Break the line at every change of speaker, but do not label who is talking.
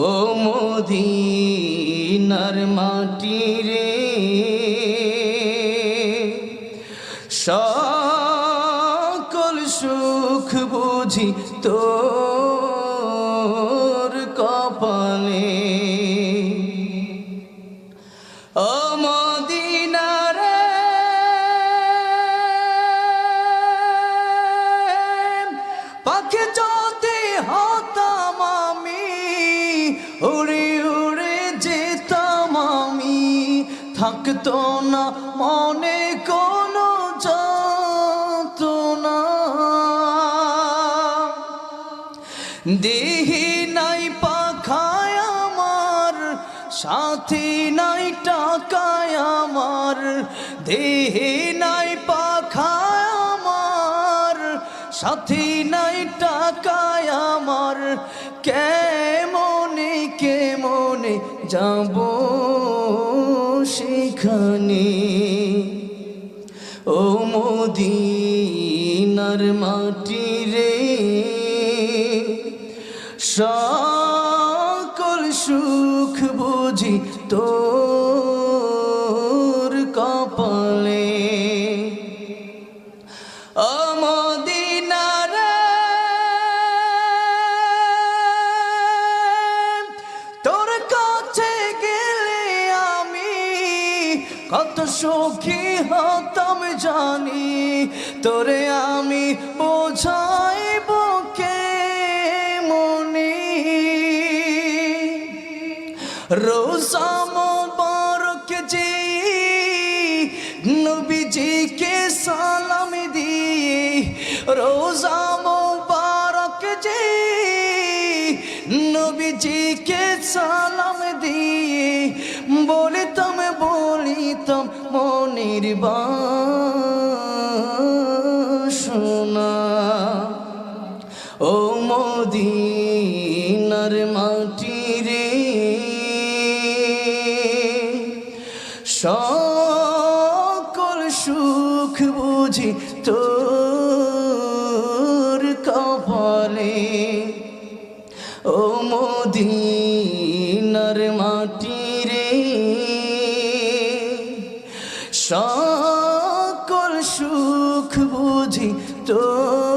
ও মদিনার মাটি রে সকল সুখ বুঝি তোর কপালে। ও মদিনা রে পাখি যদি হতাম আমি, উড়ে উড়ে যেতাম আমি, থাকতো না মনে কোনো যন্ত্রণা। দেহি নাই পাখায় আমার, সাথী নাই টাকায় আমার, দেহি নাই পাখায় আমার, সাথী নাই টাকায় আমার, কেমনে কেমনে যাব সেখানে। ও মদিনার মাটি রে সকল সুখ বুঝি তোর কপালে। ও মদিনা রে তোর কাছে গেলে আমি কত সুখী হতাম জানি, তোরে আমি বোঝাইব কেমনে। রোজা মোবারক যে নবীজিকে সালাম দিয়ে, রোজা মোবারক যে নবীজিকে সালাম দিয়ে, বলিতাম বলিতাম মনের বাসনা। ও মদিনার মাটি রে সকল সুখ বুঝি তোর কপালে। ও মদিনার মাটি রে সকল সুখ বুঝি তোর